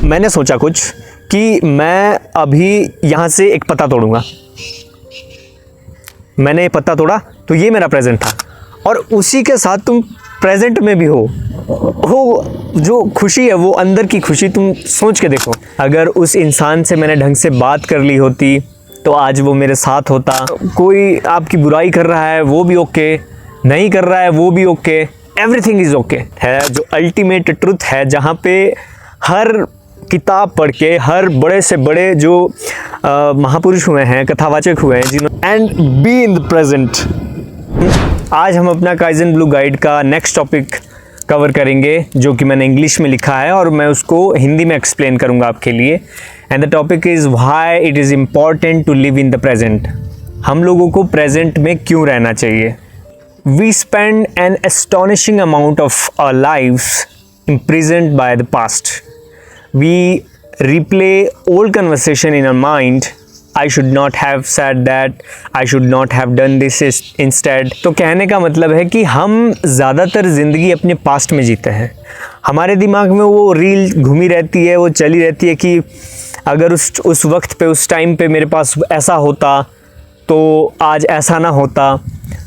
मैंने सोचा कुछ कि मैं अभी यहाँ से एक पत्ता तोड़ूंगा। मैंने ये पत्ता तोड़ा तो ये मेरा प्रेजेंट था, और उसी के साथ तुम प्रेजेंट में भी हो। जो खुशी है वो अंदर की खुशी, तुम सोच के देखो, अगर उस इंसान से मैंने ढंग से बात कर ली होती तो आज वो मेरे साथ होता। कोई आपकी बुराई कर रहा है वो भी ओके, नहीं कर रहा है वो भी ओके, एवरीथिंग इज़ ओके है जो अल्टीमेट ट्रुथ है, जहाँ पे हर किताब पढ़ के हर बड़े से बड़े जो महापुरुष हुए हैं, कथावाचक हुए हैं, जिन्होंने and be in the present. आज हम अपना काइजन ब्लू गाइड का नेक्स्ट टॉपिक कवर करेंगे, जो कि मैंने इंग्लिश में लिखा है और मैं उसको हिंदी में एक्सप्लेन करूंगा आपके लिए। And the topic is why it is important to live in the present. हम लोगों को प्रेजेंट में क्यों रहना चाहिए। We spend an astonishing amount of our lives imprisoned by the past. We replay old conversation in our mind. I should not have said that. I should not have done this instead. तो कहने का मतलब है कि हम ज़्यादातर ज़िंदगी अपने पास्ट में जीते हैं। हमारे दिमाग में वो रील घूमी रहती है, वो चली रहती है कि अगर उस वक्त पे, उस टाइम पे मेरे पास ऐसा होता तो आज ऐसा ना होता।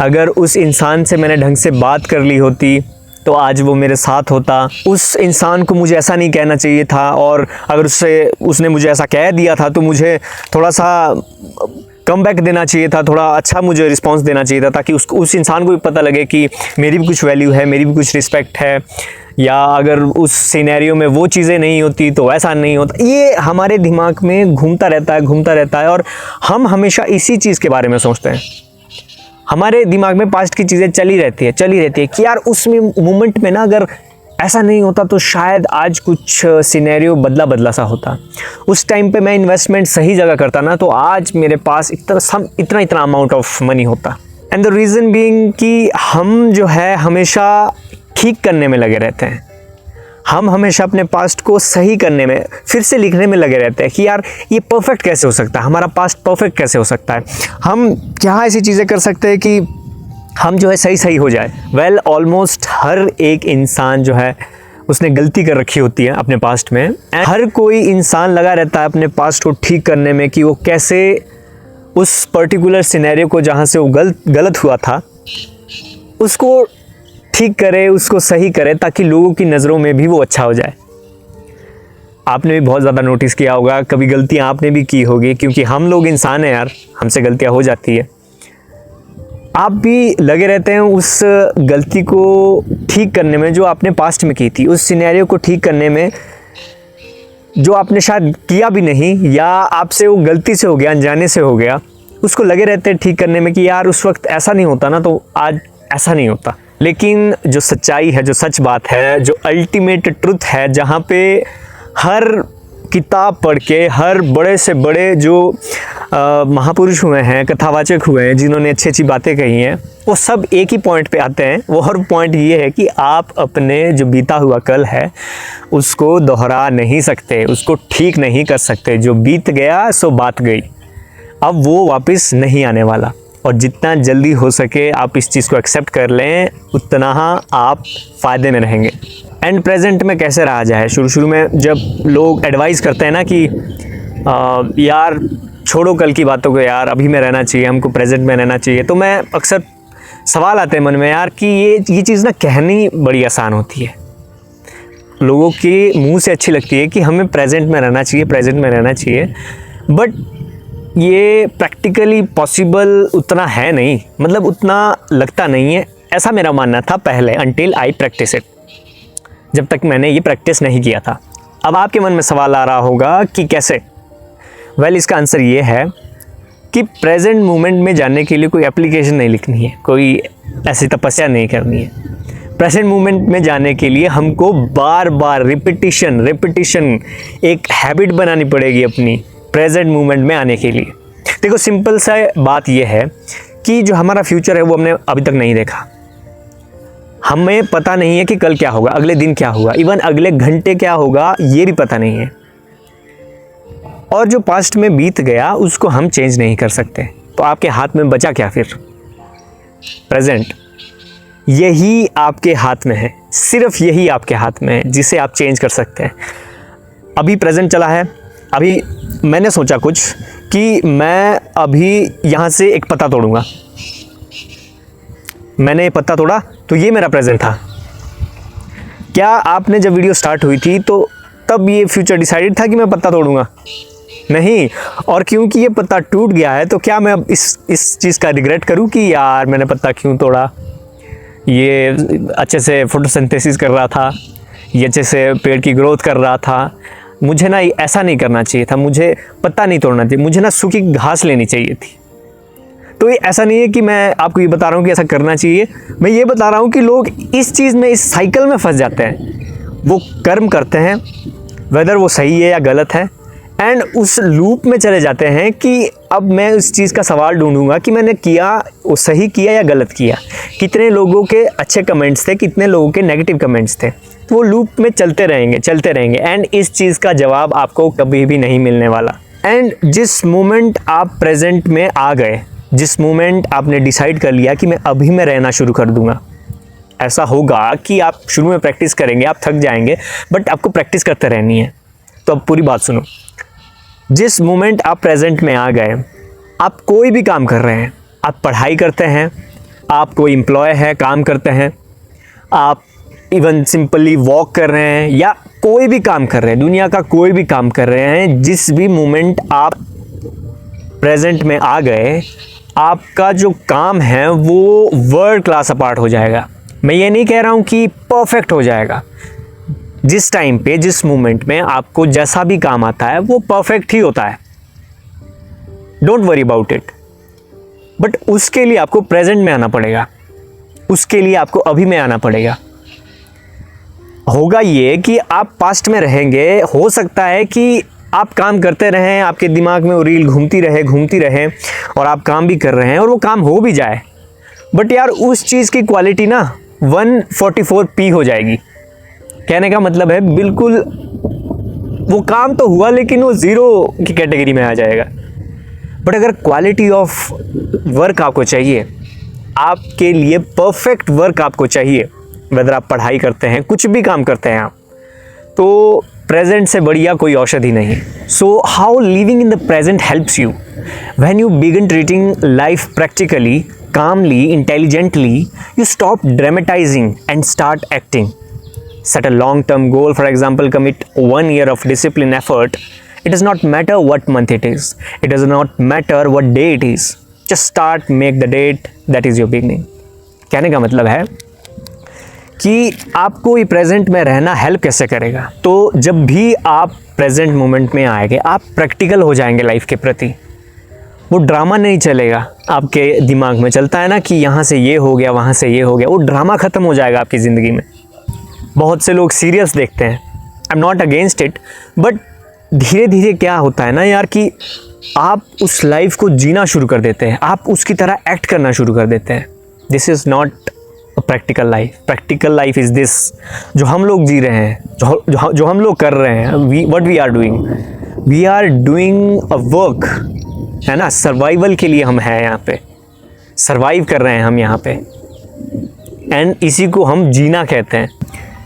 अगर उस इंसान से मैंने ढंग से बात कर ली होती तो आज वो मेरे साथ होता। उस इंसान को मुझे ऐसा नहीं कहना चाहिए था, और अगर उसने मुझे ऐसा कह दिया था तो मुझे थोड़ा सा कम बैक देना चाहिए था, थोड़ा अच्छा मुझे रिस्पांस देना चाहिए था, ताकि उस इंसान को भी पता लगे कि मेरी भी कुछ वैल्यू है, मेरी भी कुछ रिस्पेक्ट है। या अगर उस सिनेरियो में वो चीज़ें नहीं होती तो ऐसा नहीं होता। ये हमारे दिमाग में घूमता रहता है और हम हमेशा इसी चीज़ के बारे में सोचते हैं। हमारे दिमाग में पास्ट की चीज़ें चली रहती है कि यार उस मोमेंट में ना अगर ऐसा नहीं होता तो शायद आज कुछ सिनेरियो बदला सा होता। उस टाइम पे मैं इन्वेस्टमेंट सही जगह करता ना तो आज मेरे पास इतना अमाउंट ऑफ मनी होता। एंड द रीज़न बीइंग कि हम जो है हमेशा ठीक करने में लगे रहते हैं। हम हमेशा अपने पास्ट को सही करने में, फिर से लिखने में लगे रहते हैं कि यार ये परफेक्ट कैसे हो सकता है, हमारा पास्ट परफेक्ट कैसे हो सकता है, हम क्या ऐसी चीज़ें कर सकते हैं कि हम जो है सही हो जाए। वेल ऑलमोस्ट हर एक इंसान जो है उसने गलती कर रखी होती है अपने पास्ट में। हर कोई इंसान लगा रहता है अपने पास्ट को ठीक करने में कि वो कैसे उस पर्टिकुलर सिनेरियो को जहाँ से वो गलत हुआ था उसको ठीक करे, उसको सही करे, ताकि लोगों की नज़रों में भी वो अच्छा हो जाए। आपने भी बहुत ज़्यादा नोटिस किया होगा, कभी गलतियाँ आपने भी की होगी, क्योंकि हम लोग इंसान हैं यार, हमसे गलतियाँ हो जाती है। आप भी लगे रहते हैं उस गलती को ठीक करने में जो आपने पास्ट में की थी, उस सिनेरियो को ठीक करने में जो आपने शायद किया भी नहीं, या आपसे वो गलती से हो गया, अनजाने से हो गया, उसको लगे रहते हैं ठीक करने में कि यार उस वक्त ऐसा नहीं होता ना तो आज ऐसा नहीं होता। लेकिन जो सच्चाई है, जो सच बात है, जो अल्टीमेट ट्रुथ है, जहाँ पे हर किताब पढ़ के हर बड़े से बड़े जो महापुरुष हुए हैं, कथावाचक हुए हैं, जिन्होंने अच्छी बातें कही हैं, वो सब एक ही पॉइंट पे आते हैं। वो हर पॉइंट ये है कि आप अपने जो बीता हुआ कल है उसको दोहरा नहीं सकते, उसको ठीक नहीं कर सकते। जो बीत गया सो बात गई, अब वो वापस नहीं आने वाला। और जितना जल्दी हो सके आप इस चीज़ को एक्सेप्ट कर लें, उतना आप फ़ायदे में रहेंगे। एंड प्रेजेंट में कैसे रहा जाए। शुरू में जब लोग एडवाइस करते हैं ना कि यार छोड़ो कल की बातों को, यार अभी में रहना चाहिए, हमको प्रेजेंट में रहना चाहिए, तो मैं अक्सर सवाल आते हैं मन में यार कि ये चीज़ ना कहनी बड़ी आसान होती है, लोगों के मुँह से अच्छी लगती है कि हमें प्रेजेंट में रहना चाहिए, बट ये प्रैक्टिकली पॉसिबल उतना है नहीं, मतलब उतना लगता नहीं है, ऐसा मेरा मानना था पहले, अनटिल आई प्रैक्टिस इट, जब तक मैंने ये प्रैक्टिस नहीं किया था। अब आपके मन में सवाल आ रहा होगा कि कैसे। वेल इसका आंसर ये है कि प्रेजेंट मोमेंट में जाने के लिए कोई एप्लीकेशन नहीं लिखनी है, कोई ऐसी तपस्या नहीं करनी है। प्रेजेंट मोमेंट में जाने के लिए हमको बार बार रिपीटिशन एक हैबिट बनानी पड़ेगी अपनी प्रेजेंट मोमेंट में आने के लिए। देखो सिंपल सा बात यह है कि जो हमारा फ्यूचर है वो हमने अभी तक नहीं देखा। हमें पता नहीं है कि कल क्या होगा, अगले दिन क्या होगा, इवन अगले घंटे क्या होगा ये भी पता नहीं है। और जो पास्ट में बीत गया उसको हम चेंज नहीं कर सकते, तो आपके हाथ में बचा क्या फिर? प्रेजेंट। यही आपके हाथ में है, सिर्फ यही आपके हाथ में है जिसे आप चेंज कर सकते हैं। अभी प्रेजेंट चला है, अभी मैंने सोचा कुछ कि मैं अभी यहाँ से एक पत्ता तोड़ूंगा, मैंने ये पत्ता तोड़ा तो ये मेरा प्रेजेंट था। क्या आपने जब वीडियो स्टार्ट हुई थी तो तब ये फ्यूचर डिसाइडेड था कि मैं पत्ता तोड़ूंगा? नहीं। और क्योंकि ये पत्ता टूट गया है तो क्या मैं अब इस चीज़ का रिग्रेट करूं कि यार मैंने पत्ता क्यों तोड़ा, ये अच्छे से फोटोसिंथेसिस कर रहा था, ये अच्छे से पेड़ की ग्रोथ कर रहा था, मुझे ना ऐसा नहीं करना चाहिए था, मुझे पत्ता नहीं तोड़ना चाहिए, मुझे ना सूखी घास लेनी चाहिए थी। तो ये ऐसा नहीं है कि मैं आपको ये बता रहा हूँ कि ऐसा करना चाहिए, मैं ये बता रहा हूँ कि लोग इस चीज़ में, इस साइकिल में फंस जाते हैं। वो कर्म करते हैं, वेदर वो सही है या गलत है, एंड उस लूप में चले जाते हैं कि अब मैं उस चीज़ का सवाल ढूंढूंगा कि मैंने किया वो सही किया या गलत किया, कितने लोगों के अच्छे कमेंट्स थे, कितने लोगों के नेगेटिव कमेंट्स थे। तो वो लूप में चलते रहेंगे एंड इस चीज़ का जवाब आपको कभी भी नहीं मिलने वाला। एंड जिस मोमेंट आप प्रेजेंट में आ गए, जिस मोमेंट आपने डिसाइड कर लिया कि मैं अभी में रहना शुरू कर दूंगा, ऐसा होगा कि आप शुरू में प्रैक्टिस करेंगे, आप थक जाएंगे, बट आपको प्रैक्टिस करते रहनी है। तो अब पूरी बात सुनो। जिस मोमेंट आप प्रेजेंट में आ गए, आप कोई भी काम कर रहे हैं, आप पढ़ाई करते हैं, आप कोई एम्प्लॉय है, काम करते हैं, आप इवन सिंपली वॉक कर रहे हैं या कोई भी काम कर रहे हैं, दुनिया का कोई भी काम कर रहे हैं, जिस भी मोमेंट आप प्रेजेंट में आ गए, आपका जो काम है वो वर्ल्ड क्लास अपार्ट हो जाएगा। मैं ये नहीं कह रहा हूँ कि परफेक्ट हो जाएगा, जिस टाइम पे, जिस मोमेंट में आपको जैसा भी काम आता है वो परफेक्ट ही होता है, don't worry about it. But उसके लिए आपको प्रेजेंट में आना पड़ेगा, उसके लिए आपको अभी में आना पड़ेगा। होगा ये कि आप पास्ट में रहेंगे, हो सकता है कि आप काम करते रहें, आपके दिमाग में वो रील घूमती रहे और आप काम भी कर रहे हैं और वो काम हो भी जाए, बट यार उस चीज़ की क्वालिटी ना 144p हो जाएगी। कहने का मतलब है बिल्कुल वो काम तो हुआ लेकिन वो ज़ीरो की कैटेगरी में आ जाएगा। बट अगर क्वालिटी ऑफ वर्क आपको चाहिए, आपके लिए परफेक्ट वर्क आपको चाहिए, वेदर आप पढ़ाई करते हैं, कुछ भी काम करते हैं आप, तो प्रेजेंट से बढ़िया कोई औषधि नहीं। So how living in the present helps you? When you begin treating life practically, calmly, intelligently, you stop dramatizing and start acting. Set a long-term goal, for example, commit 1 year of disciplined effort. It does not matter what month it is. It does not matter what day it is. Just start, make the date, that is your beginning. कहने का मतलब है कि आपको ये present में रहना help कैसे करेगा? तो जब भी आप प्रेजेंट मोमेंट में आएंगे, आप प्रैक्टिकल हो जाएंगे लाइफ के प्रति। वो ड्रामा नहीं चलेगा आपके दिमाग में, चलता है ना कि यहाँ से ये हो गया, वहाँ से ये हो गया, वो ड्रामा ख़त्म हो जाएगा आपकी ज़िंदगी में। बहुत से लोग सीरियस देखते हैं, I am not against it, but धीरे धीरे क्या होता है ना यार कि आप उस लाइफ को जीना शुरू कर देते हैं, आप उसकी तरह एक्ट करना शुरू कर देते हैं। This is not a practical life. Practical life is this, जो हम लोग जी रहे हैं, जो हम लोग कर रहे हैं, what we are doing a work, है ना, सर्वाइवल के लिए हम हैं यहाँ पे, सर्वाइव कर रहे हैं हम यहाँ पे, एंड इसी को हम जीना कहते हैं।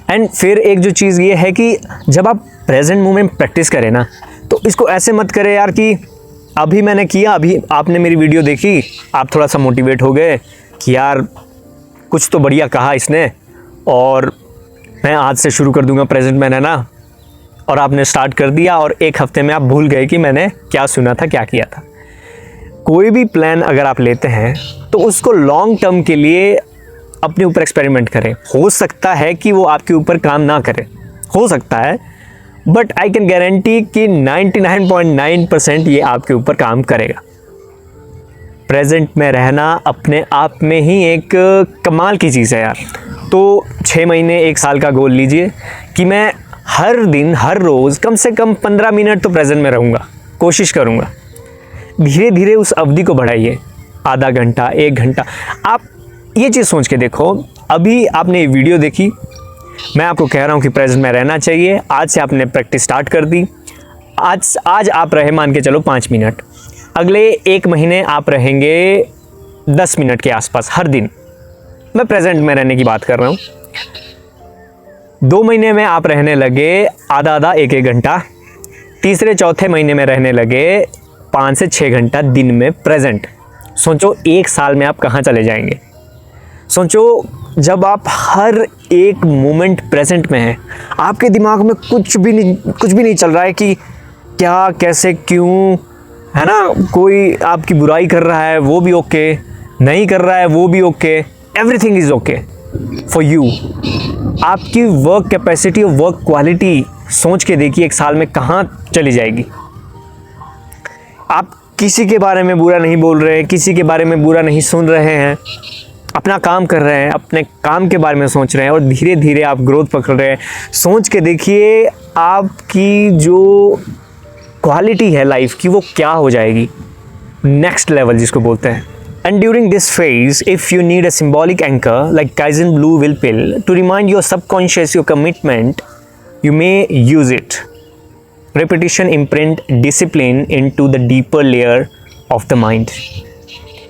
एंड फिर एक जो चीज़ ये है कि जब आप प्रेजेंट मोमेंट प्रैक्टिस करें ना, तो इसको ऐसे मत करें यार कि अभी मैंने किया, अभी आपने मेरी वीडियो देखी, आप थोड़ा सा मोटिवेट हो गए कि यार कुछ तो बढ़िया कहा इसने और मैं आज से शुरू कर दूंगा प्रेजेंट में रहना, और आपने स्टार्ट कर दिया और एक हफ्ते में आप भूल गए कि मैंने क्या सुना था, क्या किया था। कोई भी प्लान अगर आप लेते हैं तो उसको लॉन्ग टर्म के लिए अपने ऊपर एक्सपेरिमेंट करें। हो सकता है कि वो आपके ऊपर काम ना करे, हो सकता है, बट आई कैन गारंटी कि 99.9% ये आपके ऊपर काम करेगा। प्रेजेंट में रहना अपने आप में ही एक कमाल की चीज़ है यार। तो 6 महीने 1 साल का गोल लीजिए कि मैं हर दिन, हर रोज़ कम से कम 15 मिनट तो प्रेजेंट में रहूँगा, कोशिश करूँगा। धीरे धीरे उस अवधि को बढ़ाइए, आधा घंटा, 1 घंटा। आप ये चीज़ सोच के देखो, अभी आपने ये वीडियो देखी, मैं आपको कह रहा हूँ कि प्रेजेंट में रहना चाहिए। आज से आपने प्रैक्टिस स्टार्ट कर दी, आज आप रहे मान के चलो 5 मिनट, अगले 1 महीने आप रहेंगे 10 मिनट के आसपास हर दिन। मैं प्रेजेंट में रहने की बात कर रहा हूँ। 2 महीने में आप रहने लगे आधा 1-1 घंटा तीसरे चौथे महीने में रहने लगे 5 से 6 घंटा दिन में प्रेजेंट। सोचो 1 साल में आप कहाँ चले जाएंगे। सोचो जब आप हर एक मोमेंट प्रेजेंट में हैं, आपके दिमाग में कुछ भी नहीं चल रहा है कि क्या कैसे क्यों, है ना। कोई आपकी बुराई कर रहा है वो भी ओके, नहीं कर रहा है वो भी okay, everything is okay for you. आपकी वर्क कैपेसिटी और वर्क क्वालिटी सोच के देखिए 1 साल में कहाँ चली जाएगी। आप किसी के बारे में बुरा नहीं बोल रहे हैं, किसी के बारे में बुरा नहीं सुन रहे हैं, अपना काम कर रहे हैं, अपने काम के बारे में सोच रहे हैं और धीरे धीरे आप ग्रोथ पकड़ रहे हैं। सोच के देखिए आपकी जो क्वालिटी है लाइफ की वो क्या हो जाएगी, नेक्स्ट लेवल जिसको बोलते हैं। And during this phase, if you need a symbolic anchor like Kaizen Blue Will Pill to remind your subconscious your commitment, you may use it. Repetition imprint discipline into the deeper layer of the mind.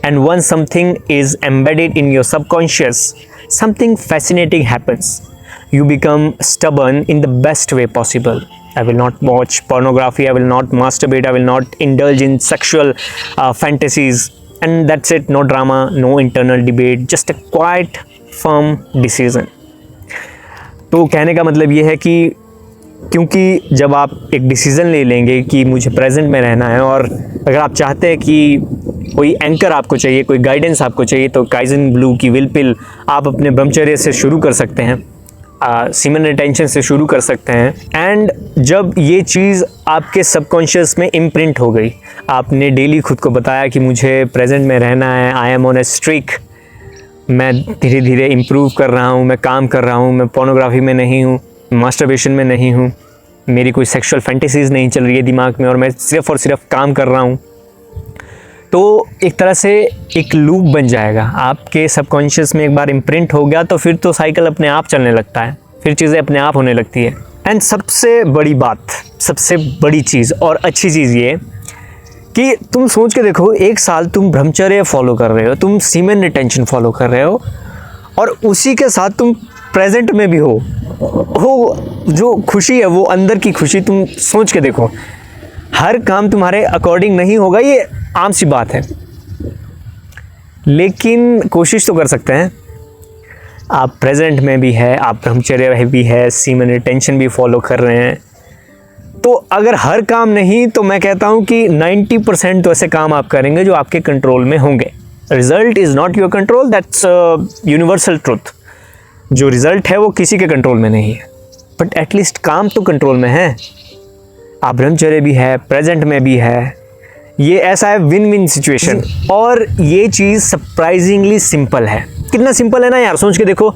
And once something is embedded in your subconscious, something fascinating happens. You become stubborn in the best way possible. I will not watch pornography, I will not masturbate, I will not indulge in sexual fantasies. And that's it, no drama, no internal debate, just a quiet, firm decision. तो कहने का मतलब ये है कि क्योंकि जब आप एक डिसीज़न ले लेंगे कि मुझे प्रेजेंट में रहना है, और अगर आप चाहते हैं कि कोई एंकर आपको चाहिए, कोई गाइडेंस आपको चाहिए, तो काइजन ब्लू की विल पिल आप अपने ब्रह्मचर्य से शुरू कर सकते हैं, सीमन रिटेंशन से शुरू कर सकते हैं। एंड जब ये चीज़ आपके सबकॉन्शियस में इम्प्रिंट हो गई, आपने डेली खुद को बताया कि मुझे प्रेजेंट में रहना है, I am on A streak, मैं धीरे धीरे इम्प्रूव कर रहा हूँ, मैं काम कर रहा हूँ, मैं पोर्नोग्राफी में नहीं हूँ, मास्टरबेशन में नहीं हूँ, मेरी कोई सेक्सुअल फैंटेसीज़ नहीं चल रही है दिमाग में और मैं सिर्फ़ और सिर्फ काम कर रहा हूँ, तो एक तरह से एक लूप बन जाएगा आपके सबकॉन्शियस में। एक बार इम्प्रिंट हो गया तो फिर तो साइकिल अपने आप चलने लगता है, फिर चीज़ें अपने आप होने लगती है। एंड सबसे बड़ी बात, सबसे बड़ी चीज़ और अच्छी चीज़ ये कि तुम सोच के देखो 1 साल तुम ब्रह्मचर्य फॉलो कर रहे हो, तुम सीमेन रिटेंशन फॉलो कर रहे हो और उसी के साथ तुम प्रेजेंट में भी हो। जो खुशी है वो अंदर की खुशी, तुम सोच के देखो हर काम तुम्हारे अकॉर्डिंग नहीं होगा, ये आम सी बात है, लेकिन कोशिश तो कर सकते हैं। आप प्रेजेंट में भी है, आप ब्रह्मचर्य भी है, सीमन रिटेंशन भी फॉलो कर रहे हैं, तो अगर हर काम नहीं तो मैं कहता हूं कि 90% तो ऐसे काम आप करेंगे जो आपके कंट्रोल में होंगे। Result is not your control, that's universal truth. जो रिजल्ट है वो किसी के कंट्रोल में नहीं है, बट एटलीस्ट काम तो कंट्रोल में है। आप ब्रह्मचर्य भी है, प्रेजेंट में भी है, ये ऐसा है विन विन सिचुएशन। और ये चीज़ सरप्राइजिंगली सिंपल है। कितना सिंपल है ना यार, सोच के देखो।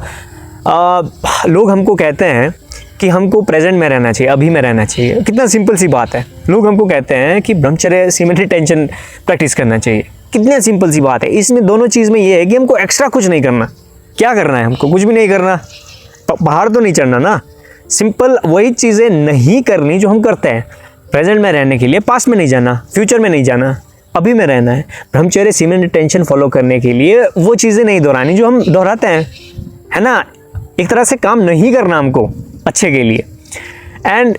लोग हमको कहते हैं कि हमको प्रेजेंट में रहना चाहिए, अभी में रहना चाहिए, कितना सिंपल सी बात है। लोग हमको कहते हैं कि ब्रह्मचर्य सीमेन रिटेंशन प्रैक्टिस करना चाहिए, कितनी सिंपल सी बात है। इसमें दोनों चीज़ में ये है कि हमको एक्स्ट्रा कुछ नहीं करना। क्या करना है हमको? कुछ भी नहीं करना, बाहर तो नहीं चढ़ना ना। सिंपल वही चीज़ें नहीं करनी जो हम करते हैं। प्रेजेंट में रहने के लिए पास्ट में नहीं जाना, फ्यूचर में नहीं जाना, अभी में रहना है। ब्रह्मचर्य सीमेन रिटेंशन फॉलो करने के लिए वो चीज़ें नहीं दोहरानी जो हम दोहराते हैं, है ना। एक तरह से काम नहीं करना हमको अच्छे के लिए। एंड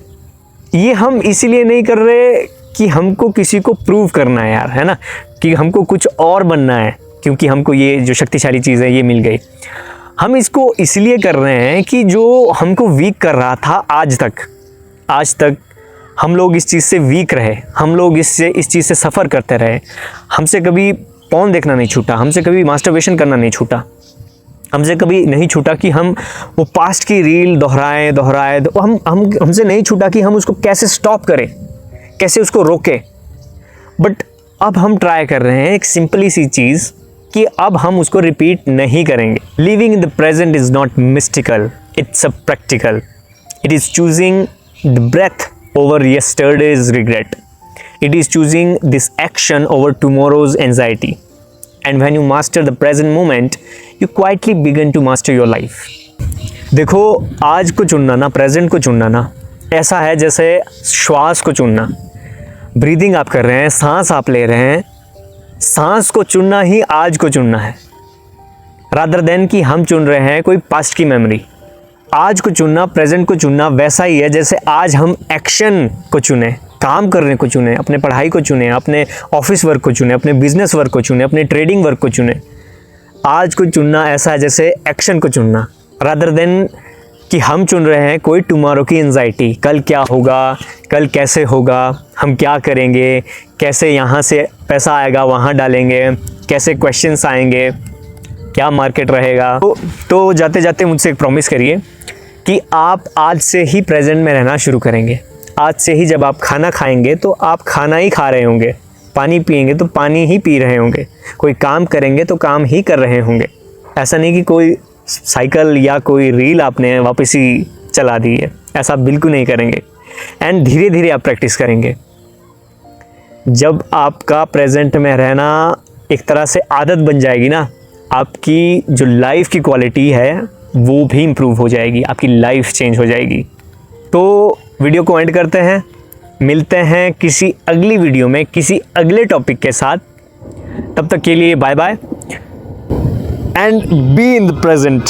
ये हम इसीलिए नहीं कर रहे कि हमको किसी को प्रूव करना है यार, है ना, कि हमको कुछ और बनना है क्योंकि हमको ये जो शक्तिशाली चीज़ है ये मिल गई। हम इसको इसलिए कर रहे हैं कि जो हमको वीक कर रहा था आज तक हम लोग इस चीज़ से वीक रहे, हम लोग इस चीज़ से सफ़र करते रहे। हमसे कभी पॉर्न देखना नहीं छूटा, हमसे कभी मास्टरबेशन करना नहीं छूटा, हमसे कभी नहीं छूटा कि हम वो पास्ट की रील दोहराएं। हमसे नहीं छूटा कि हम उसको कैसे स्टॉप करें, कैसे उसको रोकें। बट अब हम ट्राई कर रहे हैं एक सिंपली सी चीज़ कि अब हम उसको रिपीट नहीं करेंगे। Living in the present is not mystical, it's a practical. It is choosing the breath over yesterday's regret. It is choosing this action over tomorrow's anxiety. And when you master the present moment, you quietly begin to master your life. देखो, आज को चुनना ना, present को चुनना ना, ऐसा है जैसे श्वास को चुनना। ब्रीदिंग आप कर रहे हैं, सांस आप ले रहे हैं, सांस को चुनना ही आज को चुनना है, रादर देन कि हम चुन रहे हैं कोई पास्ट की मेमोरी। आज को चुनना, प्रेजेंट को चुनना वैसा ही है जैसे आज हम एक्शन को चुने, काम करने को चुने, अपने पढ़ाई को चुने, अपने ऑफिस वर्क को चुने, अपने बिजनेस वर्क को चुने, अपने ट्रेडिंग वर्क को चुने। आज को चुनना ऐसा है जैसे एक्शन को चुनना, रादर देन कि हम चुन रहे हैं कोई टुमारो की एंजाइटी, कल क्या होगा, कल कैसे होगा, हम क्या करेंगे, कैसे यहाँ से पैसा आएगा वहाँ डालेंगे, कैसे क्वेश्चंस आएंगे, क्या मार्केट रहेगा। तो जाते जाते मुझसे एक प्रॉमिस करिए कि आप आज से ही प्रेजेंट में रहना शुरू करेंगे। आज से ही जब आप खाना खाएंगे तो आप खाना ही खा रहे होंगे, पानी पिएंगे तो पानी ही पी रहे होंगे, कोई काम करेंगे तो काम ही कर रहे होंगे। ऐसा नहीं कि कोई साइकिल या कोई रील आपने वापस ही चला दी है, ऐसा बिल्कुल नहीं करेंगे। एंड धीरे धीरे आप प्रैक्टिस करेंगे। जब आपका प्रेजेंट में रहना एक तरह से आदत बन जाएगी ना, आपकी जो लाइफ की क्वालिटी है वो भी इम्प्रूव हो जाएगी, आपकी लाइफ चेंज हो जाएगी। तो वीडियो को एंड करते हैं, मिलते हैं किसी अगली वीडियो में किसी अगले टॉपिक के साथ। तब तक के लिए bye bye and be in the present.